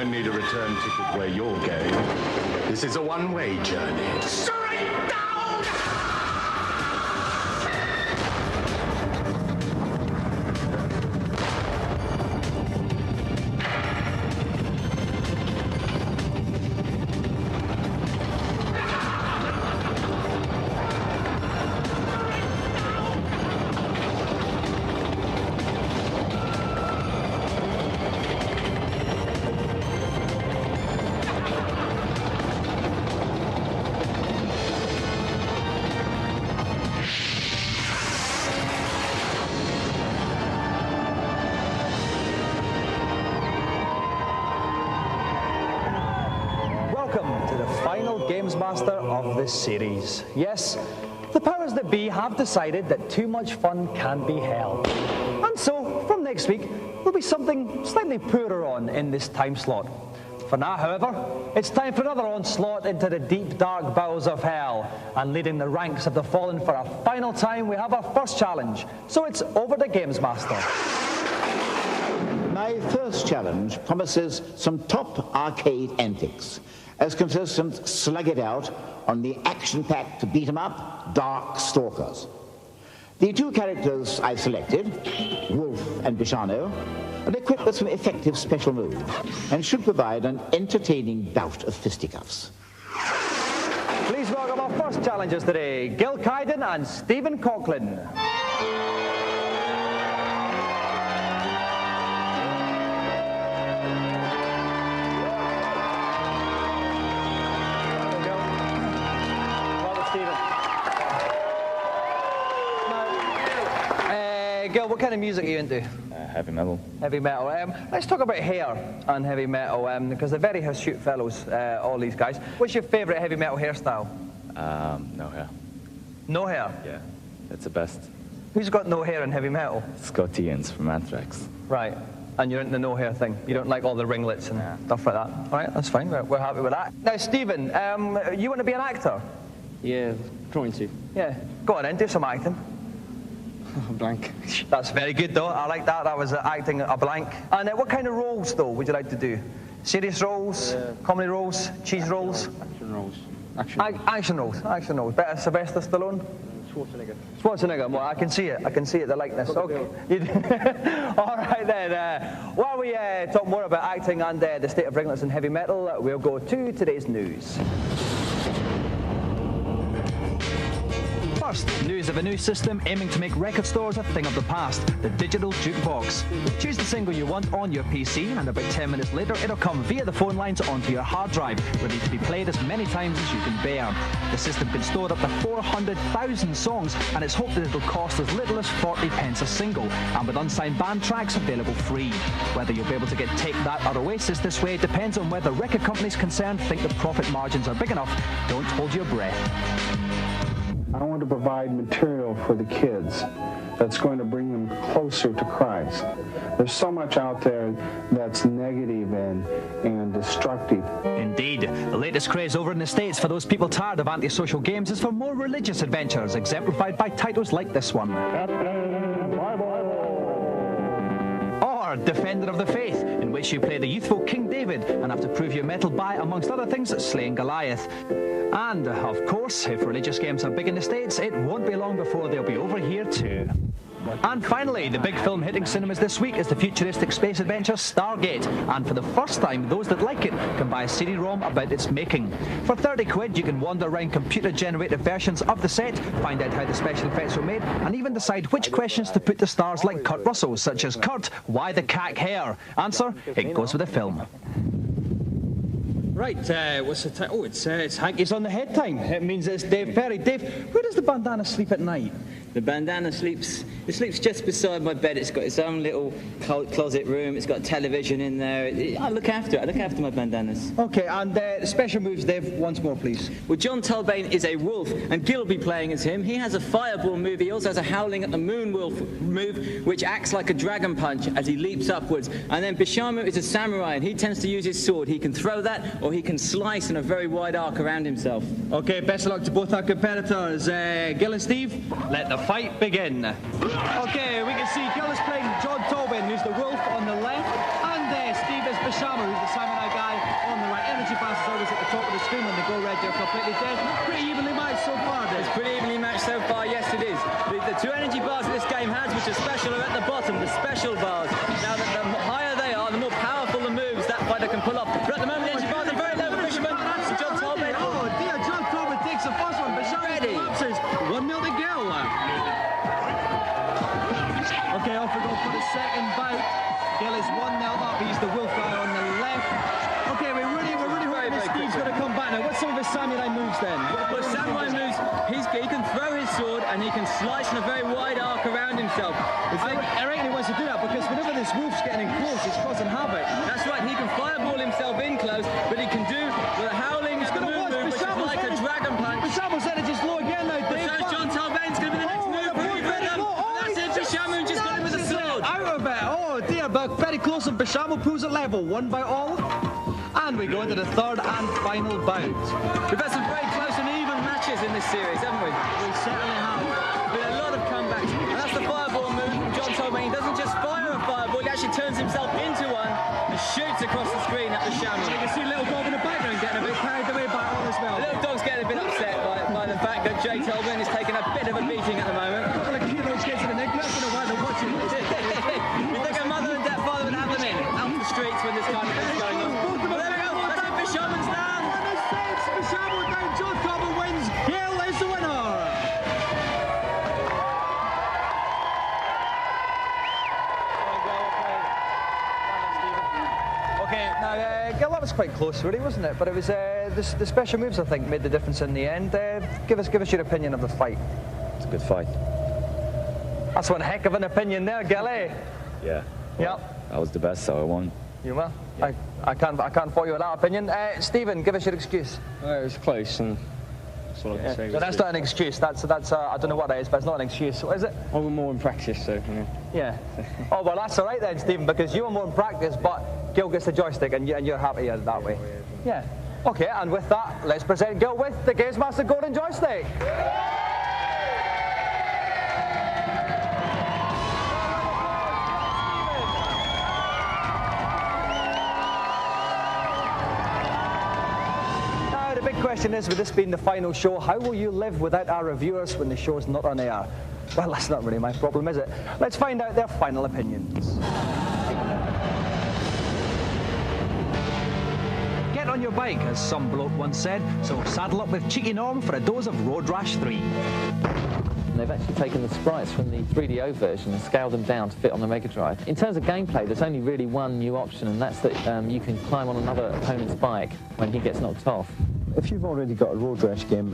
don't need a return ticket where you're going. This is a one-way journey. Straight down! Welcome to the final Gamesmaster of this series. Yes, the powers that be have decided that too much fun can be hell. And so, from next week, there'll be something slightly poorer on in this time slot. For now, however, it's time for another onslaught into the deep, dark bowels of hell. And leading the ranks of the fallen for a final time, we have our first challenge. So it's over to Gamesmaster. My first challenge promises some top arcade antics, as contestants slug it out on the action-packed beat-em-up Dark Stalkers. The two characters I've selected, Wolf and Bishano, are equipped with some effective special moves and should provide an entertaining bout of fisticuffs. Please welcome our first challengers today, Gil Kaiden and Stephen Coughlin. Gil, what kind of music are you into? Heavy metal. Heavy metal. Let's talk about hair and heavy metal, because they're very hirsute fellows, all these guys. What's your favourite heavy metal hairstyle? No hair. No hair? Yeah, that's the best. Who's got no hair in heavy metal? Scott Ian's from Anthrax. Right. And you're into the no hair thing. You don't like all the ringlets and stuff like that. All right, that's fine. We're happy with that. Now, Stephen, you want to be an actor? Yeah, trying to. Yeah. Go on then, do some acting. Blank. That's very good, though. I like that. That was acting a blank. And what kind of roles, though, would you like to do? Serious roles, comedy roles, cheese roles? Action roles. Action roles. Action roles. Better Sylvester Stallone? Schwarzenegger. Schwarzenegger. Well, I can see it. I can see it, the likeness. Okay. All right, then. While we talk more about acting and the state of ringlets in heavy metal, we'll go to today's news. First, news of a new system aiming to make record stores a thing of the past, the digital jukebox. Choose the single you want on your PC, and about 10 minutes later it'll come via the phone lines onto your hard drive, ready to be played as many times as you can bear. The system can store up to 400,000 songs, and it's hoped that it'll cost as little as 40 pence a single, and with unsigned band tracks available free. Whether you'll be able to get Take That or Oasis this way depends on whether record companies concerned think the profit margins are big enough. Don't hold your breath. I want to provide material for the kids that's going to bring them closer to Christ. There's so much out there that's negative and destructive. Indeed. The latest craze over in the States for those people tired of antisocial games is for more religious adventures, exemplified by titles like this one. Or Defender of the Faith, in which you play the youthful King David and have to prove your mettle by, amongst other things, slaying Goliath. And, of course, if religious games are big in the States, it won't be long before they'll be over here too. And finally, the big film hitting cinemas this week is the futuristic space adventure Stargate. And for the first time, those that like it can buy a CD-ROM about its making. For 30 quid, you can wander around computer-generated versions of the set, find out how the special effects were made, and even decide which questions to put to stars like Kurt Russell, such as, Kurt, why the cack hair? Answer, it goes with the film. Right, what's the time? Oh, it's Hanky's on the head time. It means it's Dave Perry. Dave, where does the bandana sleep at night? The bandana sleeps just beside my bed. It's got its own little closet room. It's got a television in there. I look after it. I look after my bandanas. Okay, and special moves, Dave, once more, please. Well, John Tulbane is a wolf, and Gil will be playing as him. He has a fireball move. He also has a howling at the moon wolf move, which acts like a dragon punch as he leaps upwards. And then Bishamu is a samurai, and he tends to use his sword. He can throw that, or he can slice in a very wide arc around himself. Okay, best of luck to both our competitors. Gil and Steve, let the fight begin. Okay, we can see Gil is playing John Tobin, who's the wolf on the left, and Steve is Bishamu, who's the samurai guy Doom and the Go Red, you're completely dead. Pretty evenly matched so far, then. It's pretty evenly matched so far, yes it is. The two energy bars that this game has, which are special, are at the bottom, the special bars. Now, the higher they are, the more powerful the moves that fighter can pull off. But at the moment, the energy bars are very low for Fisherman. And John Talbot. Oh dear, John Talbot takes the first one, but Ready. Collapses. 1-0 to Gill. Okay, off we go for the second bout. Gill is 1-0 up. He's the wolf guy on the left. Okay, we're really hoping that Steve's going to come back now. What's some of his samurai moves then? Well, samurai moves, he can throw his sword and he can slice in a very wide arc around himself. I reckon he wants to do that because whenever this wolf's getting in close, it's causing havoc. That's right, he can fireball himself in close, but he can do with a howling and the move, which is like a dragon punch. Bishamo's energy's low again now, Dave. So John Talbain's going to be the next move. That's it, Bishamo just got him with a sword. Out of it. Oh dear, but very close and Bishamo pulls it level. One by all. And we go into the third and final bout. We've had some very close and even matches in this series, haven't we? We certainly have. With a lot of comebacks. And that's the fireball move from John Talbain. He doesn't just fire a fireball, he actually turns himself into one and shoots across the screen at the Shaman. You can see Little Dog in the background getting a bit carried away by all as well. Little Dog's getting a bit upset by the fact that Jay Talbain is taking a bit of a beating at the moment. A couple of heroes kids in the neck. That's why they're watching this. You think a mother and father would have them in out the streets when this kind of thing's going on? Well, there we go. That's it. Bishaman's down. Bishamo down. John Talbot wins. Gill is the winner. Okay, now Gill, that was quite close, really, wasn't it? But it was the special moves, I think, made the difference in the end. Give us your opinion of the fight. It's a good fight. That's one heck of an opinion there, Gill, eh? Yeah. Yeah. I was the best, so I won. You were? Yeah. I can't fault you with that opinion. Stephen, give us your excuse. It was close, and that's all I can say. No, that's not an excuse. That's I don't know what that is, but it's not an excuse. What is it? I was more in practice, so Yeah. Oh well, that's all right then, Stephen, because you were more in practice, but Gill gets the joystick, and you're happier that way. Yeah. Okay, and with that, let's present Gill with the Gamesmaster Golden Joystick. The big question is, with this being the final show, how will you live without our reviewers when the show's not on air? Well, that's not really my problem, is it? Let's find out their final opinions. Get on your bike, as some bloke once said, so saddle up with Cheeky Norm for a dose of Road Rash 3. They've actually taken the sprites from the 3DO version and scaled them down to fit on the Mega Drive. In terms of gameplay, there's only really one new option, and that's that you can climb on another opponent's bike when he gets knocked off. If you've already got a Road Rash game,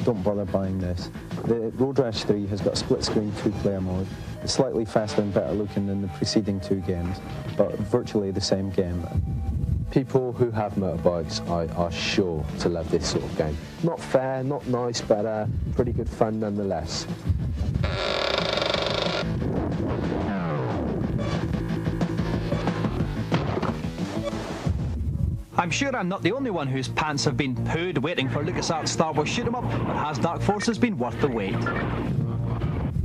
don't bother buying this. The Road Rash 3 has got a split-screen 2-player mode. It's slightly faster and better looking than the preceding 2 games, but virtually the same game. People who have motorbikes are sure to love this sort of game. Not fair, not nice, but pretty good fun nonetheless. I'm sure I'm not the only one whose pants have been pooed waiting for LucasArts' Star Wars shoot 'em up, but has Dark Forces been worth the wait?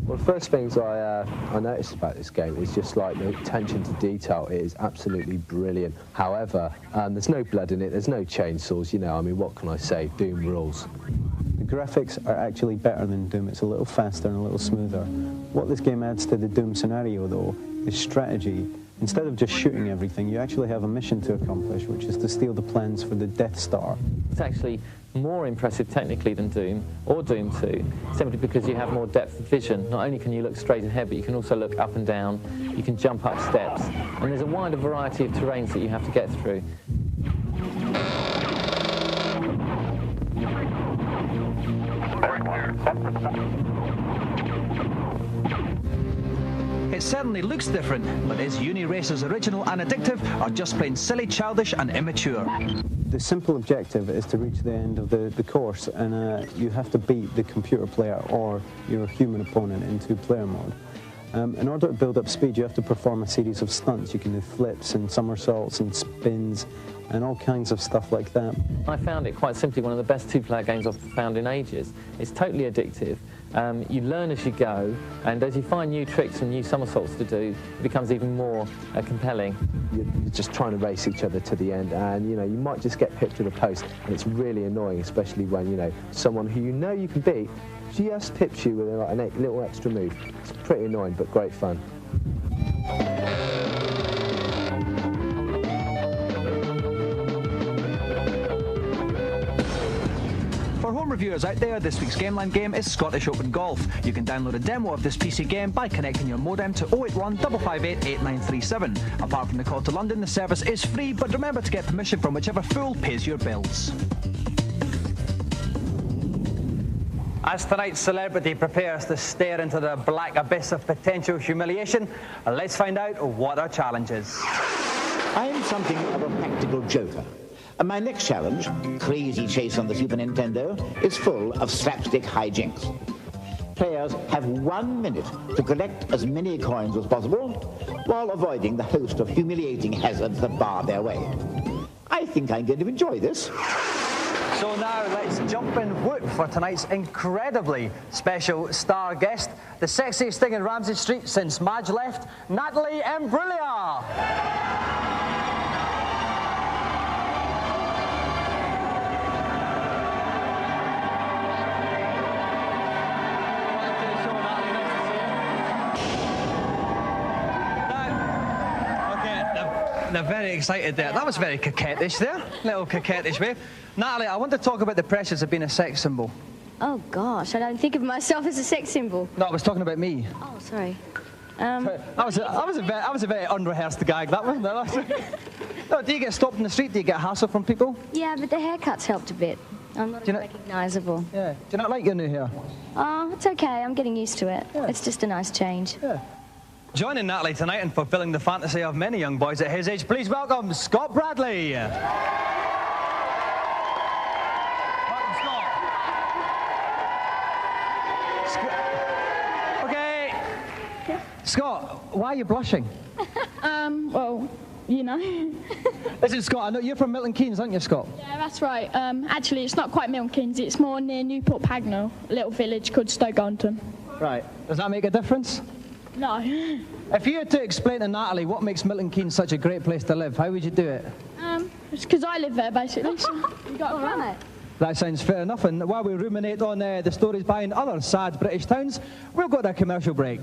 Well, the first things I noticed about this game is just like the attention to detail. It is absolutely brilliant. However, there's no blood in it, there's no chainsaws, you know, I mean, what can I say? Doom rules. The graphics are actually better than Doom. It's a little faster and a little smoother. What this game adds to the Doom scenario, though, is strategy. Instead of just shooting everything, you actually have a mission to accomplish, which is to steal the plans for the Death Star. It's actually more impressive technically than Doom or Doom 2, simply because you have more depth of vision. Not only can you look straight ahead, but you can also look up and down, you can jump up steps, and there's a wider variety of terrains that you have to get through. It certainly looks different, but is Uni-Racer's original and addictive, or just plain silly, childish and immature? The simple objective is to reach the end of the course, and you have to beat the computer player or your human opponent in 2-player mode. In order to build up speed, you have to perform a series of stunts. You can do flips and somersaults and spins and all kinds of stuff like that. I found it quite simply one of the best 2-player games I've found in ages. It's totally addictive, You learn as you go, and as you find new tricks and new somersaults to do, it becomes even more compelling. You're just trying to race each other to the end, and you might just get pipped to the post, and it's really annoying, especially when someone who you can beat just pips you with like a little extra move. It's pretty annoying, but great fun. For home reviewers out there, this week's Gameland game is Scottish Open Golf. You can download a demo of this PC game by connecting your modem to 081 558 8937. Apart from the call to London, the service is free, but remember to get permission from whichever fool pays your bills. As tonight's celebrity prepares to stare into the black abyss of potential humiliation, let's find out what our challenge is. I am something of a practical joker. And my next challenge, Crazy Chase on the Super Nintendo, is full of slapstick hijinks. Players have 1 minute to collect as many coins as possible while avoiding the host of humiliating hazards that bar their way. I think I'm going to enjoy this. So now let's jump in whoop for tonight's incredibly special star guest, the sexiest thing in Ramsey Street since Madge left, Natalie Imbruglia. They're very excited there. That was very coquettish there. Little coquettish wave. Natalie, I want to talk about the pressures of being a sex symbol. Oh gosh, I don't think of myself as a sex symbol. No, I was talking about me. Oh, sorry. That was a very unrehearsed gag, that one. No, do you get stopped in the street? Do you get hassle from people? Yeah, but the haircut's helped a bit. I'm not recognisable. Yeah. Do you not like your new hair? Oh, it's okay. I'm getting used to it. Yeah. It's just a nice change. Yeah. Joining Natalie tonight and fulfilling the fantasy of many young boys at his age, please welcome Scott Bradley. Welcome, Scott. Okay. Scott, why are you blushing? Well, Listen, Scott, I know you're from Milton Keynes, aren't you, Scott? Yeah, that's right. Actually, it's not quite Milton Keynes. It's more near Newport Pagnell, a little village called Stoke-on-Ton. Right. Does that make a difference? No. If you had to explain to Natalie what makes Milton Keynes such a great place to live, how would you do it? It's because I live there, basically. So you got to run it. That sounds fair enough. And while we ruminate on the stories behind other sad British towns, we'll go to a commercial break.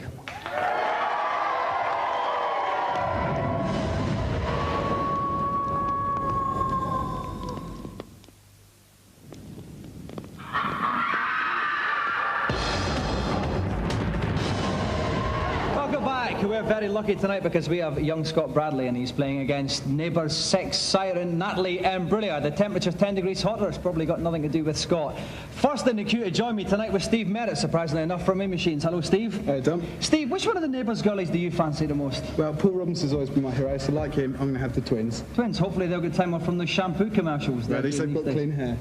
We're very lucky tonight because we have young Scott Bradley and he's playing against neighbour's sex siren Natalie Imbruglia. The temperature's 10 degrees hotter. It's probably got nothing to do with Scott. First in the queue to join me tonight was Steve Merritt, surprisingly enough, from Machines. Hello, Steve. Hey, Dom. Steve, which one of the neighbours' girlies do you fancy the most? Well, Paul Robinson's always been my hero, so like him, I'm going to have the twins. Twins? Hopefully they'll get time off from the shampoo commercials. At least they've got clean hair.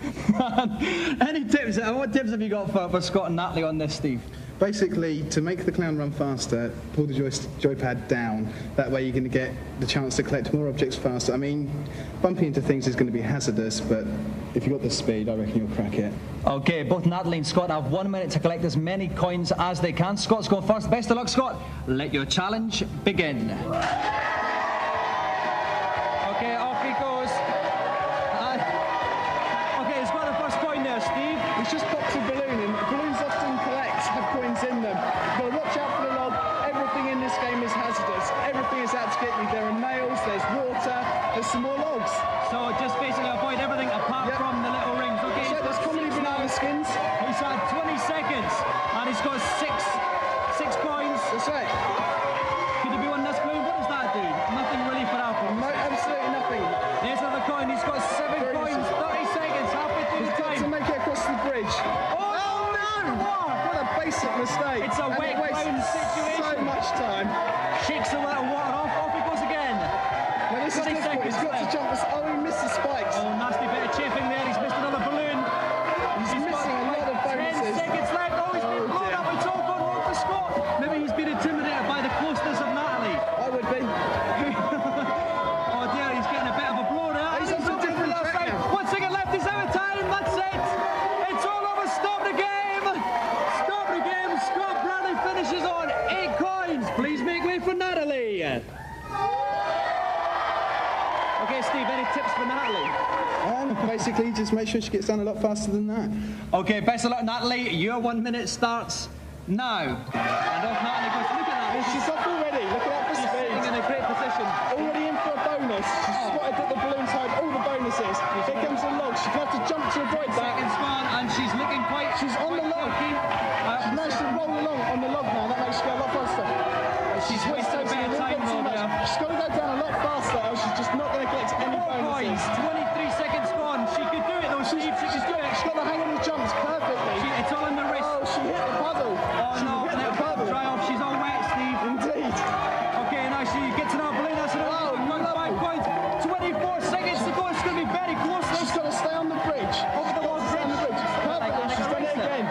Any tips? What tips have you got for Scott and Natalie on this, Steve? Basically, to make the clown run faster, pull the joypad down. That way you're going to get the chance to collect more objects faster. I mean, bumping into things is going to be hazardous, but if you've got the speed, I reckon you'll crack it. Okay, both Natalie and Scott have 1 minute to collect as many coins as they can. Scott's going first. Best of luck, Scott. Let your challenge begin. Okay, off he goes. Okay, he's got the first coin there, Steve. He's just popped a balloon in. Balloons often have coins in them. You've got to watch out for the log. Everything in this game is hazardous. Everything is out to get you. There are nails, there's water, there's some more logs. So just basically avoid everything apart from the little rings. Okay, so there's comedy banana skins. He's had 20 seconds and he's got six coins. That's right. Could there be one in this balloon? What does that do? Nothing really for Apple. No, absolutely nothing. There's another coin. He's got 7 coins. 30 seconds. Halfway through the time. To make it across the bridge. Oh no! What a basic mistake. It's a wet clown situation. So much time. Shakes a little water off. Off he goes again. Now this is difficult. He's got to jump this. Oh, he missed the spikes. Oh, nasty bit of chipping there. He's missed another balloon. He's missing a lot of bonuses. 10 seconds left. Oh, he's been blown up. It's all gone wrong for Scott. Maybe he's been intimidated by the closeness of Natalie. I would be. Oh dear, he's getting a bit of a blow now. He's on a different track now. 1 second left. He's out of time. That's it. It's all over. Stop the game. Stop the game. Steve, any tips for Natalie? Basically, just make sure she gets done a lot faster than that. Okay, best of luck, Natalie. Your 1 minute starts now. And off Natalie goes. Look at that. She's off already. Look at that for She's speed. sitting in a great position. Already in for a bonus. She's spotted at the balloon side all the bonuses. Here comes the log. She's going to have to jump to avoid that. Seconds gone, and she's looking quite. She's on the log. She's managed to roll along on the log now. That makes her go a lot faster. She's wasted a bit of time though there. She's got to go down a lot faster, or she's just not going to collect any 4 bonuses. points. 23 seconds gone. She could do it though, Steve. She could do it. She's got the hang of the jumps perfectly. It's all in the wrist. Oh, she hit the puddle. Oh She no, hit the puddle. dry off. She's all wet, Steve. Indeed. Okay, now she gets another balloon. That's another 5 points. 24 seconds to go. It's going to be very close. She's got to stay on the bridge. Over the wall bridge. Perfectly. She's done it again.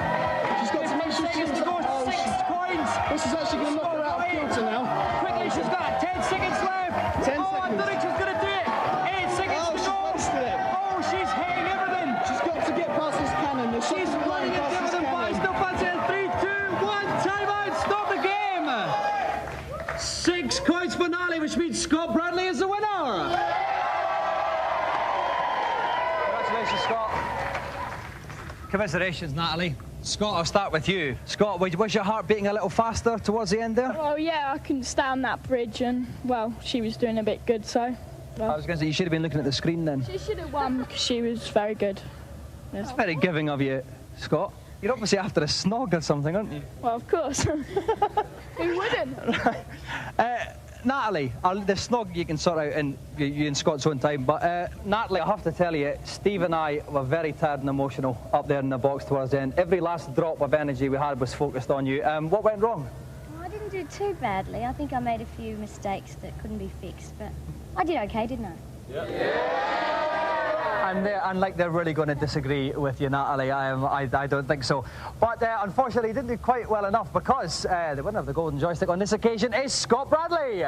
She's got to make sure she's to go. 6 points. This is actually going to knock her out of kilter now. Quickly, she's got 10 seconds left. 10 I seconds. thought she was going to do it. 8 seconds to go. Wasted it. Oh, she's hitting everything. She's got to get past this cannon. She's running it down and by. Still passing. 3, 2, 1. Time out. Stop the game. 6 points for Natalie, which means Scott Bradley is the winner. Congratulations, Scott. Commiserations, Natalie. Scott, I'll start with you. Scott, was your heart beating a little faster towards the end there? Well, yeah, I couldn't stay on that bridge, and, well, she was doing a bit good, so... Well. I was going to say, you should have been looking at the screen then. She should have won, because she was very good. It's very giving of you, Scott. You're obviously after a snog or something, aren't you? Well, of course. Who wouldn't? Natalie, the snog you can sort out in you and Scott's own time, but Natalie, I have to tell you, Steve and I were very tired and emotional up there in the box towards the end. Every last drop of energy we had was focused on you. What went wrong? Well, I didn't do too badly. I think I made a few mistakes that couldn't be fixed, but I did okay, didn't I? Yeah. And like they're really going to disagree with you, Natalie. I don't think so. But unfortunately, he didn't do quite well enough because the winner of the golden joystick on this occasion is Scott Bradley.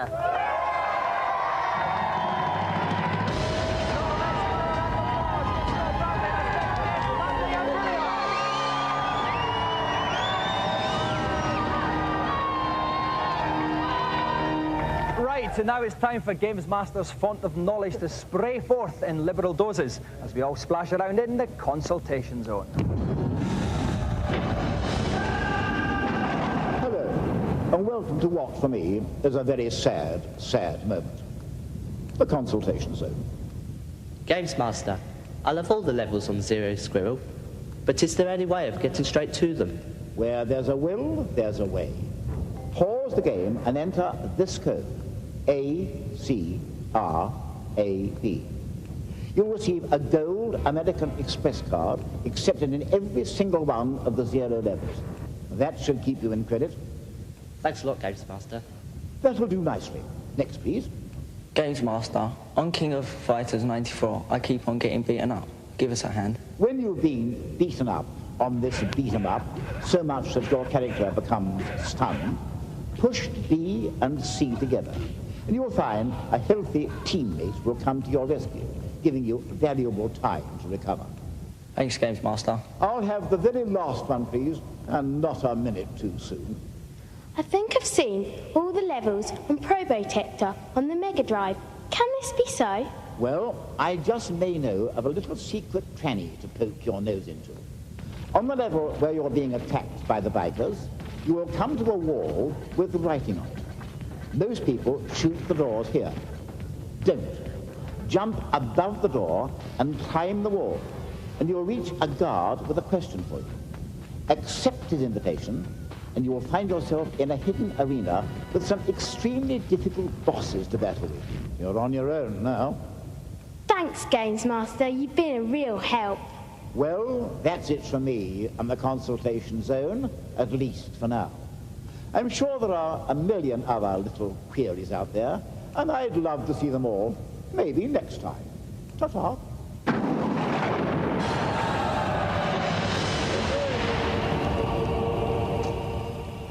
Right, and now it's time for Gamesmaster's font of knowledge to spray forth in liberal doses as we all splash around in the consultation zone. Hello, and welcome to what, for me, is a very sad, sad moment. The consultation zone. Gamesmaster, I love all the levels on Zero Squirrel, but is there any way of getting straight to them? Where there's a will, there's a way. Pause the game and enter this code. A-C-R-A-B. You'll receive a gold American Express card accepted in every single one of the 0 levels. That should keep you in credit. Thanks a lot, Gamesmaster. That will do nicely. Next, please. Gamesmaster, on King of Fighters 94, I keep on getting beaten up. Give us a hand. When you've been beaten up on this beat-em-up so much that your character becomes stunned, push B and C together, and you'll find a healthy teammate will come to your rescue, giving you valuable time to recover. Thanks, Gamesmaster. I'll have the very last one, please, and not a minute too soon. I think I've seen all the levels on Probotector on the Mega Drive. Can this be so? Well, I just may know of a little secret tranny to poke your nose into. On the level where you're being attacked by the bikers, you will come to a wall with writing on it. Most people shoot the doors here. Don't. Jump above the door and climb the wall, and you'll reach a guard with a question for you. Accept his invitation, and you will find yourself in a hidden arena with some extremely difficult bosses to battle with. You're on your own now. Thanks, Gamesmaster. You've been a real help. Well, that's it for me and the consultation zone, at least for now. I'm sure there are a million other little queries out there, and I'd love to see them all, maybe next time. Ta-ta.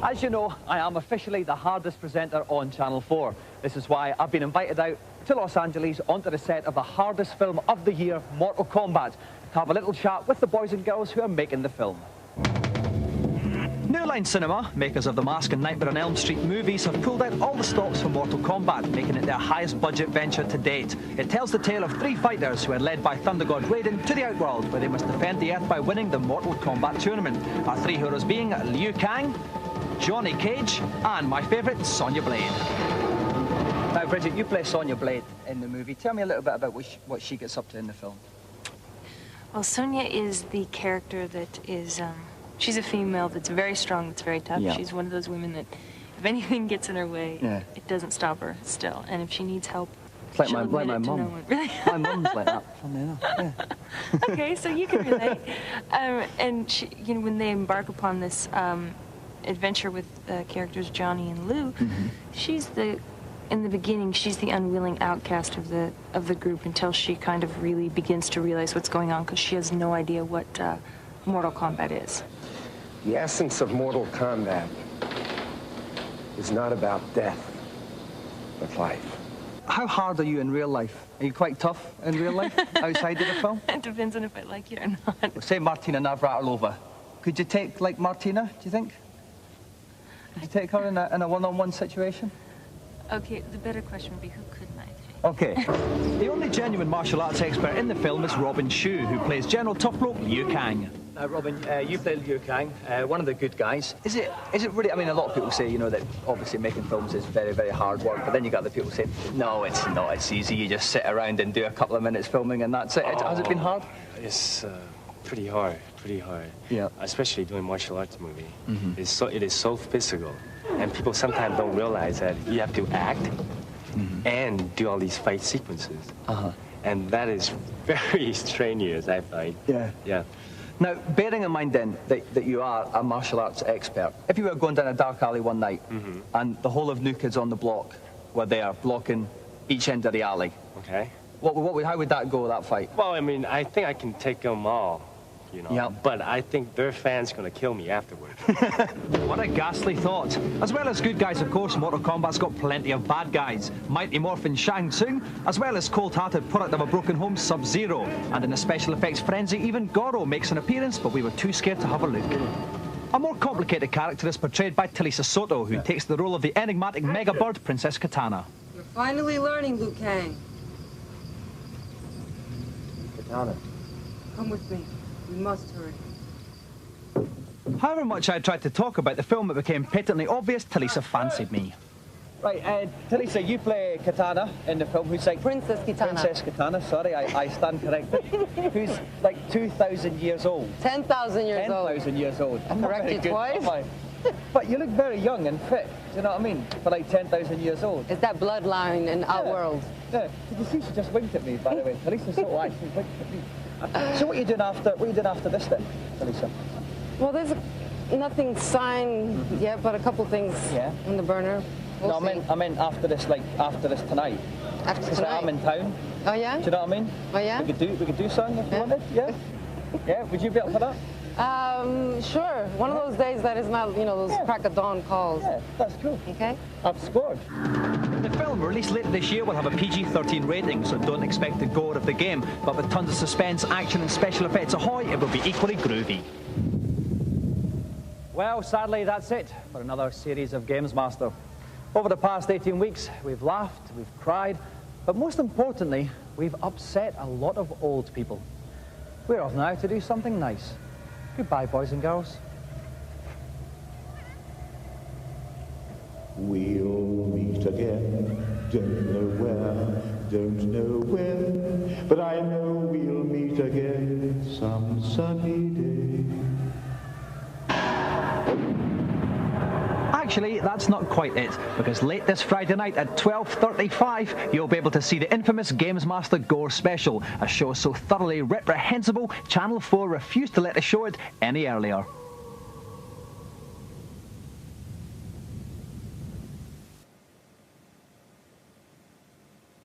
As you know, I am officially the hardest presenter on Channel 4. This is why I've been invited out to Los Angeles onto the set of the hardest film of the year, Mortal Kombat, to have a little chat with the boys and girls who are making the film. New Line Cinema, makers of The Mask and Nightmare on Elm Street movies, have pulled out all the stops from Mortal Kombat, making it their highest budget venture to date. It tells the tale of 3 fighters who are led by Thunder God Raiden to the Outworld, where they must defend the Earth by winning the Mortal Kombat tournament. Our 3 heroes being Liu Kang, Johnny Cage, and my favourite, Sonya Blade. Now, Bridget, you play Sonya Blade in the movie. Tell me a little bit about what she gets up to in the film. Well, Sonya is the character that is... she's a female that's very strong, that's very tough. Yeah. She's one of those women that if anything gets in her way, it doesn't stop her still. And if she needs help, It's like she'll my admit it to mum. no one. Really? My mum's like that, funnily enough. Yeah. Okay, so you can relate. And she, you know, when they embark upon this adventure with characters Johnny and Lou, she's in the beginning, she's the unwilling outcast of the group until she kind of really begins to realize what's going on because she has no idea what Mortal Kombat is. The essence of Mortal Kombat is not about death, but life. How hard are you in real life? Are you quite tough in real life, outside of the film? It depends on if I like it or not. Well, say Martina Navratilova. Could you take, like, Martina, do you think? Could you take her in a one-on-one situation? Okay, the better question would be who couldn't I take? Okay. The only genuine martial arts expert in the film is Robin Shue, who plays General Top Rope Liu Kang. Robin, you play Liu Kang, one of the good guys. Is it really, I mean, a lot of people say, you know, that obviously making films is very, very hard work, but then you got the people saying, no, it's not, it's easy, you just sit around and do a couple of minutes filming and that's it. Has it been hard? It's pretty hard, Yeah. especially doing martial arts movie. It is so physical, and people sometimes don't realize that you have to act and do all these fight sequences. And that is very strenuous, I find. Yeah. Now, bearing in mind then that you are a martial arts expert, if you were going down a dark alley one night and the whole of New Kids on the Block were there blocking each end of the alley, Okay. how would that go, that fight? Well, I mean, I think I can take them all, you know. Yeah. But I think their fans gonna kill me afterwards. What a ghastly thought. As well as good guys, of course, Mortal Kombat's got plenty of bad guys. Mighty Morphin Shang Tsung, as well as cold-hearted product of a broken home Sub-Zero. And in a special effects frenzy, even Goro makes an appearance, but we were too scared to have a look. A more complicated character is portrayed by Talisa Soto, who takes the role of the enigmatic mega bird, Princess Katana. You're finally learning, Liu Kang. Katana. Come with me. We must hurry. However much I tried to talk about the film, it became patently obvious Talisa fancied me. Right, Talisa, you play Katana in the film. Who's like... Princess Katana. Princess Katana, sorry, I stand corrected. Who's like 2,000 years old. 10,000 years old. 10,000 years old. I correct you twice. But you look very young and fit, do you know what I mean? For like 10,000 years old. It's that bloodline in Outworld. Yeah, did you see she just winked at me, by the way? Talisa Soto actually winked at me. So what are you doing after this then, Talisa? Well, there's nothing signed yet, but a couple things in the burner. We'll see. I meant after this tonight. After tonight? I'm in town. Oh yeah? Do you know what I mean? Oh yeah? We could do something if you wanted. Yeah. Yeah. Would you be up for that? Sure. One of those days that is not, you know, those crack of dawn calls. Yeah, that's cool. Okay. I've scored. The film, released later this year, will have a PG-13 rating, so don't expect the gore of the game. But with tons of suspense, action and special effects ahoy, it will be equally groovy. Well, sadly, that's it for another series of Gamesmaster. Over the past 18 weeks, we've laughed, we've cried, but most importantly, we've upset a lot of old people. We're off now to do something nice. Goodbye, boys and girls. We'll meet again, don't know where, don't know when, but I know we'll meet again some sunny day. Actually, that's not quite it, because late this Friday night at 12:35, you'll be able to see the infamous Gamesmaster Gore Special, a show so thoroughly reprehensible, Channel 4 refused to let us show it any earlier.